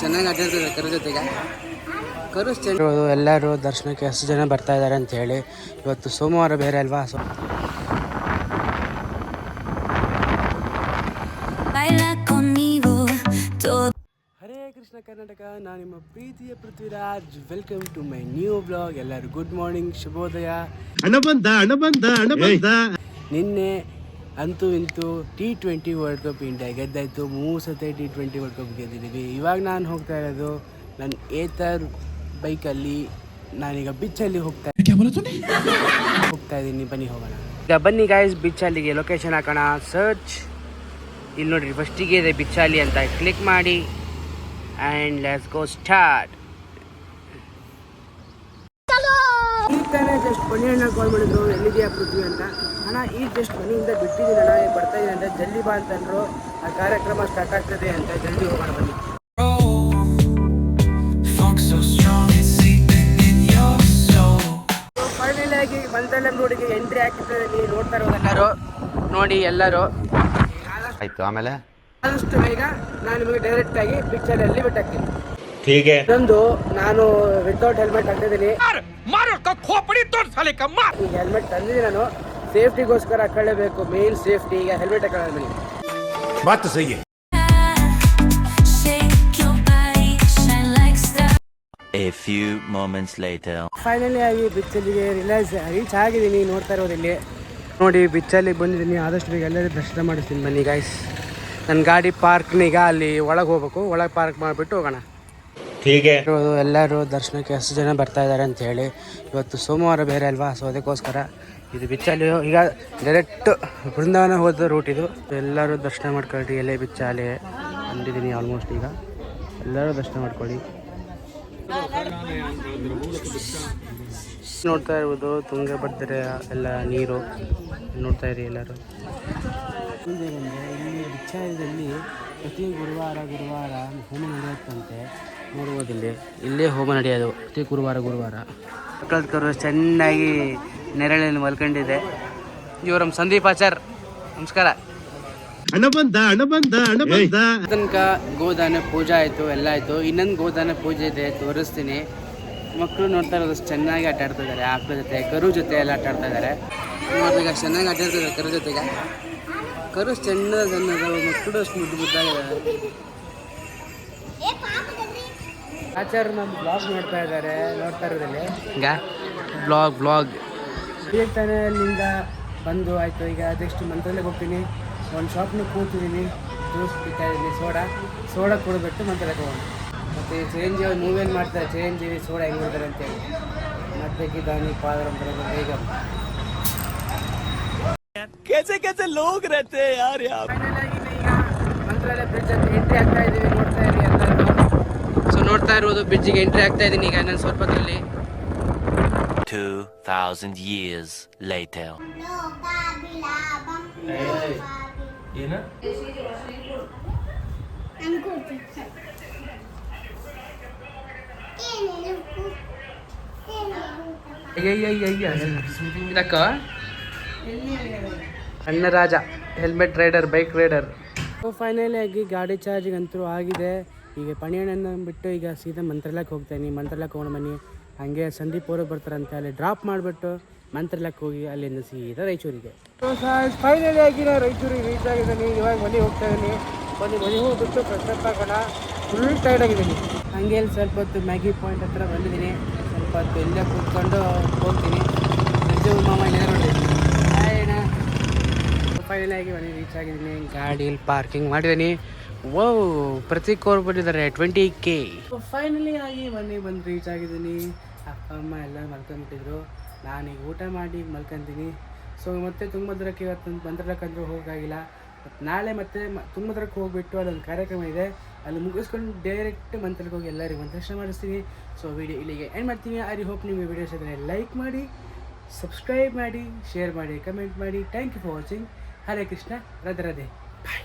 ಚೆನ್ನಾಗಿ ಕರು ಜೊತೆಗೆ ಕರು ಎಲ್ಲರೂ ದರ್ಶನಕ್ಕೆ ಎಷ್ಟು ಜನ ಬರ್ತಾ ಇದ್ದಾರೆ ಅಂತ ಹೇಳಿ. ಇವತ್ತು ಸೋಮವಾರ ಬೇರೆ ಅಲ್ವಾ, ಸೊ ಹರೇ ಕೃಷ್ಣ ಕರ್ನಾಟಕ. ನಾನು ನಿಮ್ಮ ಪ್ರೀತಿಯ Prithviraj. Welcome to my new blog. ಎಲ್ಲರೂ ಗುಡ್ ಮಾರ್ನಿಂಗ್, ಶುಭೋದಯ. ನಿನ್ನೆ ಅಂತೂ ಇಂತೂ T20 ವರ್ಲ್ಡ್ ಕಪ್ ಇಂಡಿಯಾ ಗೆದ್ದಾಯಿತು. 3 ಸತಿ T20 ವರ್ಲ್ಡ್ ಕಪ್ ಗೆದ್ದಿದ್ದೀವಿ. ಇವಾಗ ನಾನು ಹೋಗ್ತಾ ಇರೋದು ನನ್ನ ಏತರ್ ಬೈಕಲ್ಲಿ. ನಾನೀಗ ಬಿಚ್ಚಲ್ಲಿ ಹೋಗ್ತಾ ಇದ್ದೀನಿ. ಬನ್ನಿ ಹೋಗೋಣ. ಈಗ ಬನ್ನಿ ಗಾಯ್ಸ್, ಬಿಚ್ಚಲ್ಲಿಗೆ ಲೊಕೇಶನ್ ಹಾಕೋಣ. ಸರ್ಚ್ ಇಲ್ಲಿ ನೋಡಿರಿ, ಫಸ್ಟಿಗೆ ಇದೆ ಬಿಚ್ಚಾಲಿ ಅಂತ, ಕ್ಲಿಕ್ ಮಾಡಿ ಆ್ಯಂಡ್ ಲೆಟ್ಸ್ ಗೋ ಸ್ಟಾರ್ಟ್. ಈಗ ತಾನೇ ಜಸ್ಟ್ ಬನ್ನಿ ಅಣ್ಣ ಕಾಲ್ ಮಾಡಿದ್ರು, ಎಲ್ಲಿದೆಯಾ ಪೃಥ್ವಿ ಅಂತ. ಅಣ್ಣ ಈಗ ಜಸ್ಟ್ ಮನೆಯಿಂದ ಬಿಟ್ಟಿದ್ದೀನಿ ಅಣ್ಣ, ಬರ್ತಾ ಇದ್ದೀನಿ ಅಂದರೆ ಜಲ್ದಿ ಬಾ ಅಂತಂದರು. ಆ ಕಾರ್ಯಕ್ರಮ ಸ್ಟಾರ್ಟ್ ಆಗ್ತದೆ ಅಂತ, ಜಲ್ದಿ ಹೋಗೋಣ ಬನ್ನಿ. ಫೈನಲ್ ಆಗಿ ಮಂತ್ರಾಲಯಂ ರೋಡಿಗೆ ಎಂಟ್ರಿ ಆಗ್ತಿದ್ದಾರೆ. ನೀವು ನೋಡ್ತಾ ಇರೋದು ಎಲ್ಲರೂ ನೋಡಿ, ಎಲ್ಲರೂ ಆಯ್ತು. ಆಮೇಲೆ ಆದಷ್ಟು ಬೇಗ ನಾನು ನಿಮಗೆ ಡೈರೆಕ್ಟ್ ಆಗಿ ಪಿಕ್ಚರಲ್ಲಿ ಬಿಟ್ಟಾಗ್ತೀನಿ. ಇನ್ನೊಂದು, ನಾನು ವಿತೌಟ್ ಹೆಲ್ಮೆಟ್ ತಂದಿದ್ದೀನಿ. ಈಗ ಹೆಲ್ಮೆಟ್ ತಂದಿದ್ದೀನಿ ನಾನು, ಸೇಫ್ಟಿಗೋಸ್ಕರ ಹಾಕೊಳ್ಳೇಬೇಕು, ಮೇನ್ ಸೇಫ್ಟಿ. ಈಗ ಹೆಲ್ಮೆಟ್ ಹಾಕೊಳ್ಳೋದು. A few moments later. Finally ಆಗಿ ಬಿಚ್ಚಲ್ಲಿಗೆ ರೀಚ್ ಆಗಿದ್ದೀನಿ. ನೋಡ್ತಾ ಇರೋದು ಇಲ್ಲಿ ನೋಡಿ, ಬಿಚ್ಚಲ್ಲಿಗೆ ಬಂದಿದ್ದೀನಿ. ಆದಷ್ಟು ಬೇಗ ಎಲ್ಲರೂ ದರ್ಶನ ಮಾಡಿಸ್ತೀನಿ ಬನ್ನಿ ಗಾಯ್ಸ್. ನನ್ನ ಗಾಡಿ ಪಾರ್ಕ್ನೀಗ ಅಲ್ಲಿ ಒಳಗೆ ಹೋಗ್ಬೇಕು, ಒಳಗೆ ಪಾರ್ಕ್ ಮಾಡಿಬಿಟ್ಟು ಹೋಗೋಣ. ಎಲ್ಲರೂ ದರ್ಶನಕ್ಕೆ ಎಷ್ಟು ಜನ ಬರ್ತಾ ಇದ್ದಾರೆ ಅಂತ ಹೇಳಿ. ಇವತ್ತು ಸೋಮವಾರ ಬೇರೆ ಅಲ್ವಾ, ಸೊ ಅದಕ್ಕೋಸ್ಕರ ಇದು ಬಿಚ್ಚಲ್ಲಿ. ಈಗ ಡೈರೆಕ್ಟ್ ಬೃಂದಾವನ ಹೋದ ರೂಟ್ ಇದು. ಎಲ್ಲರೂ ದರ್ಶನ ಮಾಡ್ಕೊಳ್ಳಿ. ಎಲ್ಲೇ ಬಿಚ್ಚಾಲೆ ಬಂದಿದ್ದೀನಿ ಆಲ್ಮೋಸ್ಟ್. ಈಗ ಎಲ್ಲರೂ ದರ್ಶನ ಮಾಡ್ಕೊಳ್ಳಿ. ನೋಡ್ತಾ ಇರ್ಬೋದು ತುಂಗಭದ್ರೆ ಎಲ್ಲ ನೀರು ನೋಡ್ತಾ ಇರಿ ಎಲ್ಲರೂ. ಮುಂದೆ ಬಂದರೆ ಇಲ್ಲಿ ಬಿಚ್ಚಾಲದಲ್ಲಿ ಪ್ರತಿ ಗುರುವಾರ ಹೋಮ ನಡೆಯುತ್ತಂತೆ. ನೋಡ್ಬೋದಿಲ್ಲಿ, ಇಲ್ಲೇ ಹೋಮ ನಡೆಯೋದು ಪ್ರತಿ ಗುರುವಾರ. ಮಕ್ಕಳು ಚೆನ್ನಾಗಿ ನೆರಳಲ್ಲಿ ಮಲ್ಕೊಂಡಿದೆ. ಇವರು ನಮ್ಮ ಸಂದೀಪ್ ಆಚಾರ್, ನಮಸ್ಕಾರ. ತನಕ ಗೋದಾನ ಪೂಜೆ ಆಯಿತು, ಎಲ್ಲ ಆಯಿತು. ಇನ್ನೊಂದು ಗೋದಾನ ಪೂಜೆ ಇದೆ, ತೋರಿಸ್ತೀನಿ. ಮಕ್ಕಳು ನೋಡ್ತಾ ಇರೋದು ಚೆನ್ನಾಗಿ ಆಟ ಆಡ್ತಾ ಇದ್ದಾರೆ. ಆಕಳ ಜೊತೆ, ಕರು ಜೊತೆ ಎಲ್ಲ ಆಟ ಆಡ್ತಾ ಇದ್ದಾರೆ. ನೋಡ್ಬೇಕು, ಚೆನ್ನಾಗಿ ಆಟ ಆಡ್ತಿದ್ದಾರೆ ಕರು ಜೊತೆಗೆ. ಕರು ಸಣ್ಣದ ಮಕ್ಕಳು ಅಷ್ಟು ಮುದ್ದಾಗಿದ್ದಾರೆ. ಆಚಾರ ನಮ್ಮ ಬ್ಲಾಗ್ ನೋಡ್ತಾ ಇರೋದಲ್ಲಿ. ಈಗ ಬ್ಲಾಗ್ ಈಗ ತಾನೇ ಅಲ್ಲಿಂದ ಬಂದು ಆಯಿತು. ಈಗ ಅದೆಷ್ಟು ಮಂತ್ರಲ್ಲೇ ಹೋಗ್ತೀನಿ. ಒಂದು ಶಾಪ್ನ ಕೂತಿದ್ದೀನಿ, ಜ್ಯೂಸ್ ಬಿಡ್ತಾ ಇದ್ದೀನಿ. ಸೋಡಾ ಕುಡಿದ್ಬಿಟ್ಟು ಮಂತ್ರಕ್ಕೆ ಹೋಗೋಣ. ಮತ್ತು ಚಿರಂಜೀವಿ ಮೂವಿಯಲ್ಲಿ ಮಾಡ್ತಾರೆ, ಚಿರಂಜೀವಿ ಸೋಡಾ ಹೆಂಗೆ ಮಾಡ್ತಾರೆ ಅಂತೇಳಿ. ಮತ್ತೆ ಗಿದಾನಿ ಪಾದರ ಬೇಗ कैसे लोग रहते हैं यार यहाँ. ಮಂತ್ರಾಲಯ ಬ್ರಿಡ್ಜ್ ಅಂತ ಎಂಟ್ರಿ ಆಗ್ತಾ ಇದ್ದೀವಿ. ನೋಡ್ತಾ ಇರಿ ಎಲ್ಲರೂ. ಸೊ ನೋಡ್ತಾ ಇರೋದು ಬ್ರಿಡ್ಜಿಗೆ ಎಂಟ್ರಿ ಆಗ್ತಾ ಇದ್ದೀನಿ ಈಗ ನಾನು ಸ್ವಲ್ಪದಲ್ಲಿ. 2000 years later. ಏನು ಇದಕ್ಕ ಅಣ್ಣ ರಾಜ helmet rider, bike rider. Finally ಆಗಿ ಗಾಡಿ ಚಾರ್ಜಿಂಗ್ ಅಂತೂ ಆಗಿದೆ. ಈಗ ಪಣಿಯಣ್ಣನ ಬಿಟ್ಟು ಈಗ ಸೀದಾ ಮಂತ್ರಾಲಯಕ್ಕೆ ಹೋಗ್ತೇನೆ. ಮಂತ್ರಾಲಯಕ್ಕೆ ಹೋಗೋಣ ಬನ್ನಿ. ಹಾಗೆ ಸಂದೀಪ್ ಅವರು ಬರ್ತಾರಂತೆ, ಅಲ್ಲಿ ಡ್ರಾಪ್ ಮಾಡಿಬಿಟ್ಟು ಮಂತ್ರಾಲಯಕ್ಕೆ ಹೋಗಿ ಅಲ್ಲಿಂದ ಸೀದಾ ರಾಯಚೂರಿಗೆ. ಫೈನಲಿ ಆಗಿ ನಾನು ರಾಯಚೂರಿಗೆ ರೀಚ್ ಆಗಿದ್ದೀನಿ. ಇವಾಗ ಮನೆಗೆ ಹೋಗ್ತಾ ಇದ್ದೀನಿ. ಮನೆ ಹೋಗ್ಬಿಟ್ಟು ಫ್ರೆಶ್ ಅಪ್ ಆಗೋಣ. ಫುಲ್ ಟೈರ್ಡ್ ಆಗಿದ್ದೀನಿ. ಹಾಗೆ ಇಲ್ಲಿ ಸ್ವಲ್ಪ ಹೊತ್ತು ಮ್ಯಾಗಿ ಪಾಯಿಂಟ್ ಹತ್ರ ಬಂದಿದ್ದೀನಿ. ಸ್ವಲ್ಪ ಹೊತ್ತು ಇಲ್ಲೇ ಕೂತ್ಕೊಂಡು ಹೋಗ್ತೀನಿ. ಮಾಮ ಫೈನಲ್ ಆಗಿ ಮನೆ ರೀಚ್ ಆಗಿದ್ದೀನಿ. ಗಾಡಿಯಲ್ಲಿ ಪಾರ್ಕಿಂಗ್ ಮಾಡಿದ್ದೀನಿ. ಪ್ರತೀಕ್ ಅವ್ರು ಬಂದಿದ್ದಾರೆ 20K. ಫೈನಲಿ ಆಗಿ ಮನೆಗೆ ಬಂದು ರೀಚ್ ಆಗಿದ್ದೀನಿ. ಅಪ್ಪ ಅಮ್ಮ ಎಲ್ಲ ಮಲ್ಕೊಂಡ್ಬಿಟ್ಟಿದ್ರು. ನಾನೀಗ ಊಟ ಮಾಡಿ ಮಲ್ಕೊತೀನಿ. ಸೊ ಮತ್ತೆ ತುಂಗಭದ್ರಕ್ಕೆ ಇವತ್ತು ಮಂತ್ರಾಲಯಕ್ಕಂದ್ರೂ ಹೋಗೋಕ್ಕಾಗಿಲ್ಲ. ಮತ್ತು ನಾಳೆ ಮತ್ತೆ ತುಂಗಭದ್ರಕ್ಕೆ ಹೋಗಿಬಿಟ್ಟು ಅಲ್ಲೊಂದು ಕಾರ್ಯಕ್ರಮ ಇದೆ, ಅಲ್ಲಿ ಮುಗಿಸ್ಕೊಂಡು ಡೈರೆಕ್ಟ್ ಮಂತ್ರಾಲಯಕ್ಕೆ ಹೋಗಿ ಎಲ್ಲರಿಗೂ ಮಂತ್ರಾಕ್ಷರ ಮಾಡಿಸ್ತೀನಿ. ಸೊ ವಿಡಿಯೋ ಇಲ್ಲಿಗೆ ಎಂಡ್ ಮಾಡ್ತೀನಿ. ಐ ಹೋಪ್ ನಿಮಗೆ ವಿಡಿಯೋಸ್ ಇದ್ದರೆ ಲೈಕ್ ಮಾಡಿ, ಸಬ್ಸ್ಕ್ರೈಬ್ ಮಾಡಿ, ಶೇರ್ ಮಾಡಿ, ಕಮೆಂಟ್ ಮಾಡಿ. Thank you for watching. Hare Krishna, Radhe Radhe, bye.